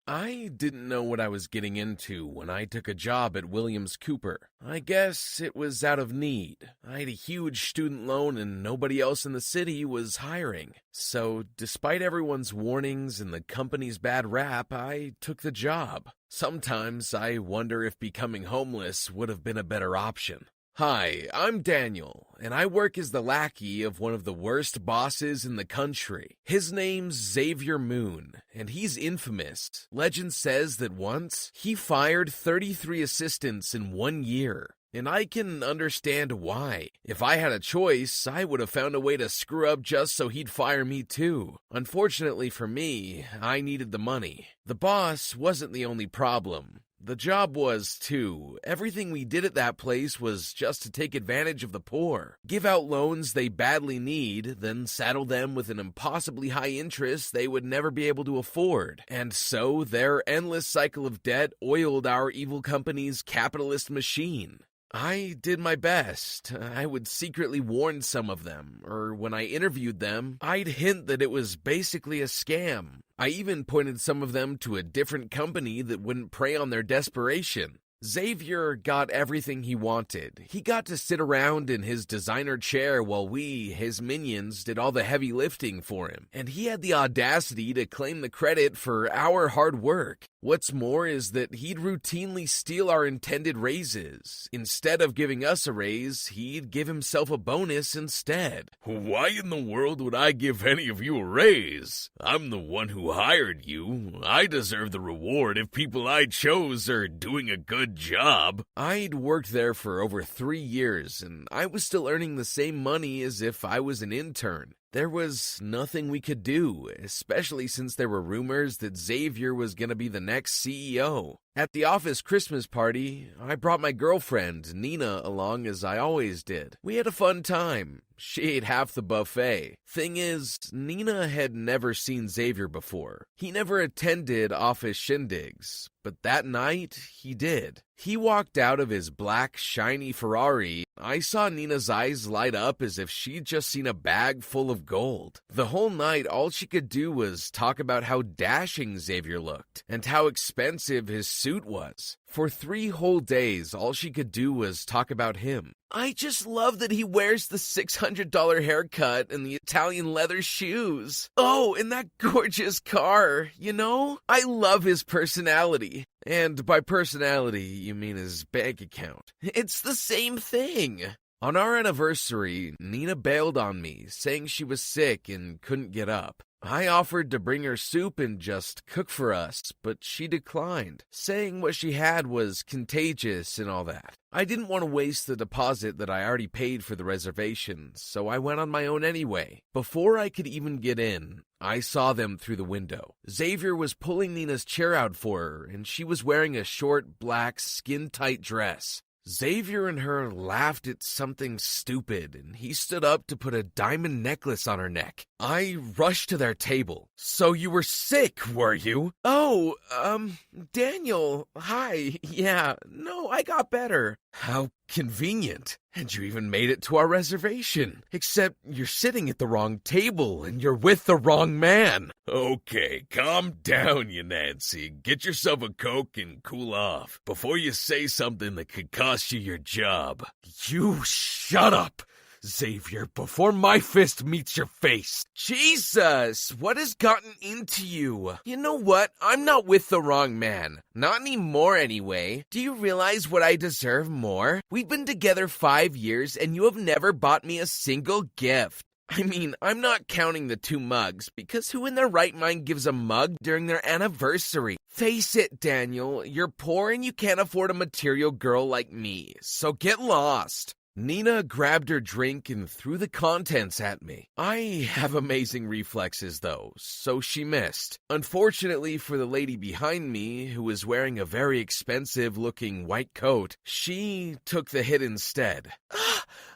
I didn't know what I was getting into when I took a job at Williams Cooper. I guess it was out of need. I had a huge student loan and nobody else in the city was hiring. So, despite everyone's warnings and the company's bad rap, I took the job. Sometimes I wonder if becoming homeless would have been a better option. Hi, I'm Daniel, and I work as the lackey of one of the worst bosses in the country. His name's Xavier Moon, and he's infamous. Legend says that once, he fired 33 assistants in 1 year. And I can understand why. If I had a choice, I would have found a way to screw up just so he'd fire me too. Unfortunately for me, I needed the money. The boss wasn't the only problem. The job was, too. Everything we did at that place was just to take advantage of the poor. Give out loans they badly need, then saddle them with an impossibly high interest they would never be able to afford. And so their endless cycle of debt oiled our evil company's capitalist machine. I did my best. I would secretly warn some of them, or when I interviewed them, I'd hint that it was basically a scam. I even pointed some of them to a different company that wouldn't prey on their desperation. Xavier got everything he wanted. He got to sit around in his designer chair while we, his minions, did all the heavy lifting for him. And he had the audacity to claim the credit for our hard work. What's more is that he'd routinely steal our intended raises. Instead of giving us a raise, he'd give himself a bonus instead. Why in the world would I give any of you a raise? I'm the one who hired you. I deserve the reward if people I chose are doing a good job. I'd worked there for over 3 years, and I was still earning the same money as if I was an intern. There was nothing we could do, especially since there were rumors that Xavier was going to be the next CEO. At the office Christmas party, I brought my girlfriend, Nina, along as I always did. We had a fun time. She ate half the buffet. Thing is, Nina had never seen Xavier before. He never attended office shindigs, but that night, he did. He walked out of his black, shiny Ferrari. I saw Nina's eyes light up as if she'd just seen a bag full of gold. The whole night, all she could do was talk about how dashing Xavier looked and how expensive his suit was. For 3 whole days, all she could do was talk about him. I just love that he wears the $600 haircut and the Italian leather shoes. Oh, and that gorgeous car, you know? I love his personality. And by personality, you mean his bank account. It's the same thing. On our anniversary, Nina bailed on me, saying she was sick and couldn't get up. I offered to bring her soup and just cook for us, but she declined, saying what she had was contagious and all that. I didn't want to waste the deposit that I already paid for the reservation, so I went on my own anyway. Before I could even get in, I saw them through the window. Xavier was pulling Nina's chair out for her, and she was wearing a short, black, skin-tight dress. Xavier and her laughed at something stupid, and he stood up to put a diamond necklace on her neck. I rushed to their table. So you were sick, were you? Oh, Daniel, hi. Yeah, no, I got better. How convenient. And you even made it to our reservation. Except you're sitting at the wrong table and you're with the wrong man. Okay, calm down, you Nancy. Get yourself a Coke and cool off before you say something that could cost you your job. You shut up, Xavier, before my fist meets your face. Jesus, what has gotten into you? You know what? I'm not with the wrong man. Not anymore, anyway. Do you realize what I deserve more? We've been together 5 years, and you have never bought me a single gift. I mean, I'm not counting the 2 mugs, because who in their right mind gives a mug during their anniversary? Face it, Daniel, you're poor and you can't afford a material girl like me, so get lost. Nina grabbed her drink and threw the contents at me. I have amazing reflexes, though, so she missed. Unfortunately for the lady behind me, who was wearing a very expensive-looking white coat, she took the hit instead.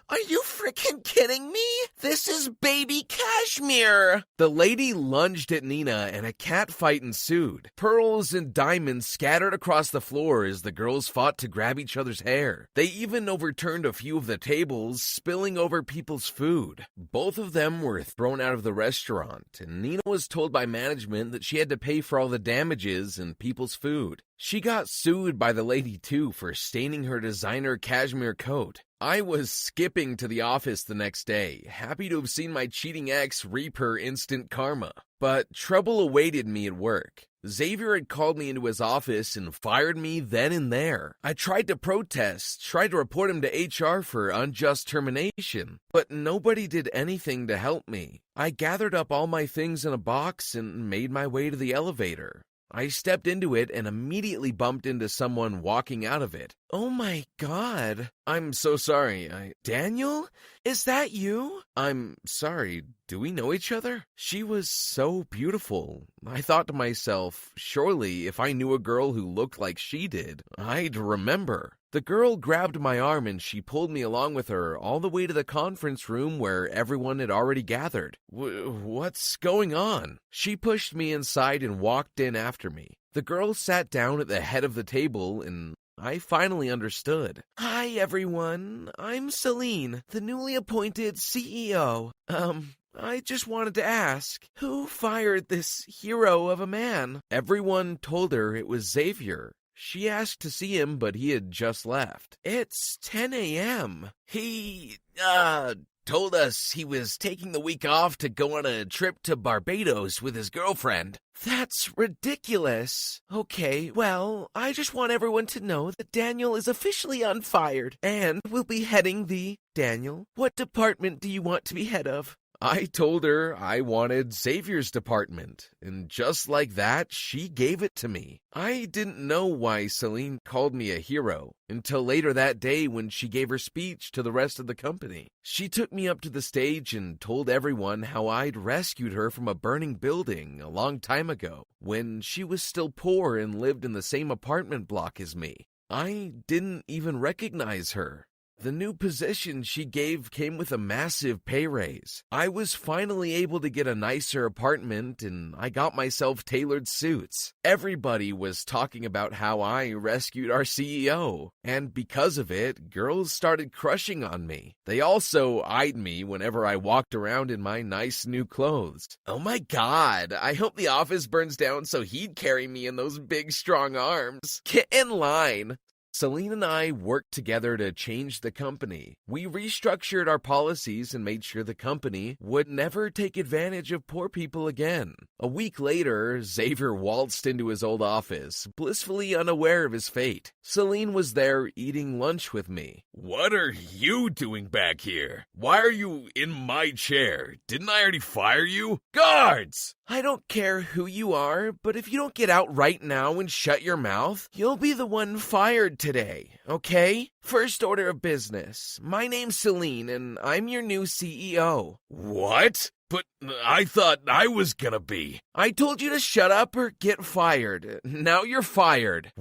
Are you freaking kidding me? This is baby cashmere! The lady lunged at Nina and a cat fight ensued. Pearls and diamonds scattered across the floor as the girls fought to grab each other's hair. They even overturned a few of the tables, spilling over people's food. Both of them were thrown out of the restaurant, and Nina was told by management that she had to pay for all the damages and people's food. She got sued by the lady too for staining her designer cashmere coat. I was skipping to the office the next day, happy to have seen my cheating ex reap her instant karma. But trouble awaited me at work. Xavier had called me into his office and fired me then and there. I tried to protest, tried to report him to HR for unjust termination, but nobody did anything to help me. I gathered up all my things in a box and made my way to the elevator. I stepped into it and immediately bumped into someone walking out of it. Oh my God. I'm so sorry. Daniel? Is that you? I'm sorry. Do we know each other? She was so beautiful. I thought to myself, surely if I knew a girl who looked like she did, I'd remember. The girl grabbed my arm and she pulled me along with her all the way to the conference room where everyone had already gathered. What's going on? She pushed me inside and walked in after me. The girl sat down at the head of the table and I finally understood. Hi, everyone. I'm Celine, the newly appointed CEO. I just wanted to ask, who fired this hero of a man? Everyone told her it was Xavier. She asked to see him, but he had just left. It's 10 a.m. He, told us he was taking the week off to go on a trip to Barbados with his girlfriend. That's ridiculous. Okay, well, I just want everyone to know that Daniel is officially unfired and will be heading the... Daniel, what department do you want to be head of? I told her I wanted Xavier's department, and just like that, she gave it to me. I didn't know why Celine called me a hero until later that day when she gave her speech to the rest of the company. She took me up to the stage and told everyone how I'd rescued her from a burning building a long time ago when she was still poor and lived in the same apartment block as me. I didn't even recognize her. The new position she gave came with a massive pay raise. I was finally able to get a nicer apartment and I got myself tailored suits. Everybody was talking about how I rescued our CEO. And because of it, girls started crushing on me. They also eyed me whenever I walked around in my nice new clothes. Oh my God, I hope the office burns down so he'd carry me in those big strong arms. Get in line. Celine and I worked together to change the company. We restructured our policies and made sure the company would never take advantage of poor people again. A week later, Xavier waltzed into his old office, blissfully unaware of his fate. Celine was there eating lunch with me. What are you doing back here? Why are you in my chair? Didn't I already fire you? Guards! I don't care who you are, but if you don't get out right now and shut your mouth, you'll be the one fired today, okay? First order of business. My name's Celine, and I'm your new CEO. What? But I thought I was gonna be. I told you to shut up or get fired. Now you're fired.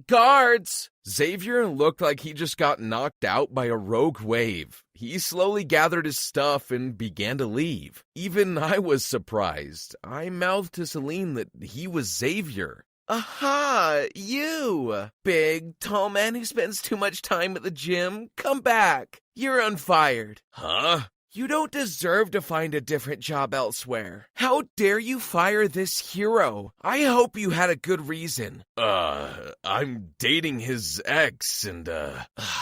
Guards! Xavier looked like he just got knocked out by a rogue wave. He slowly gathered his stuff and began to leave. Even I was surprised. I mouthed to Celine that he was Xavier. Aha! You! Big, tall man who spends too much time at the gym. Come back. You're unfired. Huh? You don't deserve to find a different job elsewhere. How dare you fire this hero? I hope you had a good reason. I'm dating his ex and,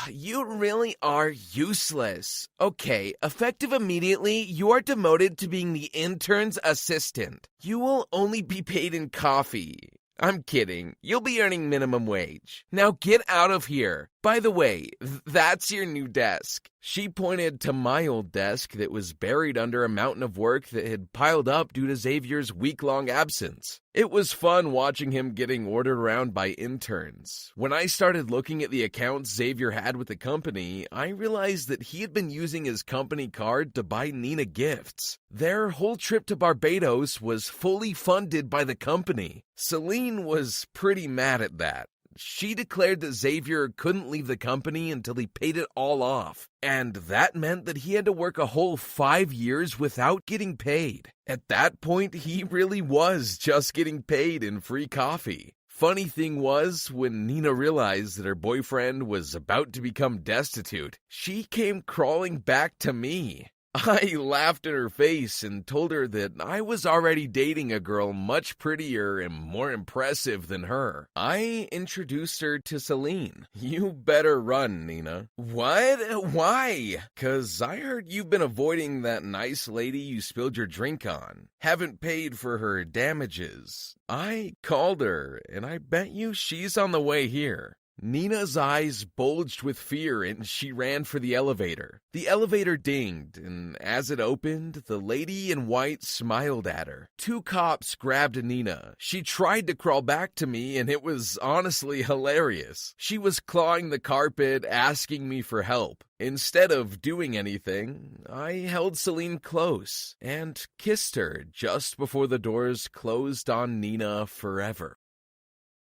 You really are useless. Okay, effective immediately, you are demoted to being the intern's assistant. You will only be paid in coffee. I'm kidding. You'll be earning minimum wage. Now get out of here. By the way, that's your new desk. She pointed to my old desk that was buried under a mountain of work that had piled up due to Xavier's week-long absence. It was fun watching him getting ordered around by interns. When I started looking at the accounts Xavier had with the company, I realized that he had been using his company card to buy Nina gifts. Their whole trip to Barbados was fully funded by the company. Celine was pretty mad at that. She declared that Xavier couldn't leave the company until he paid it all off, and that meant that he had to work a whole 5 years without getting paid. At that point, he really was just getting paid in free coffee. Funny thing was, when Nina realized that her boyfriend was about to become destitute, she came crawling back to me. I laughed in her face and told her that I was already dating a girl much prettier and more impressive than her. I introduced her to Celine. You better run, Nina. What? Why? 'Cause I heard you've been avoiding that nice lady you spilled your drink on. Haven't paid for her damages. I called her, and I bet you she's on the way here. Nina's eyes bulged with fear and she ran for the elevator. The elevator dinged, and as it opened, the lady in white smiled at her. 2 cops grabbed Nina. She tried to crawl back to me, and it was honestly hilarious. She was clawing the carpet, asking me for help. Instead of doing anything, I held Celine close and kissed her just before the doors closed on Nina forever.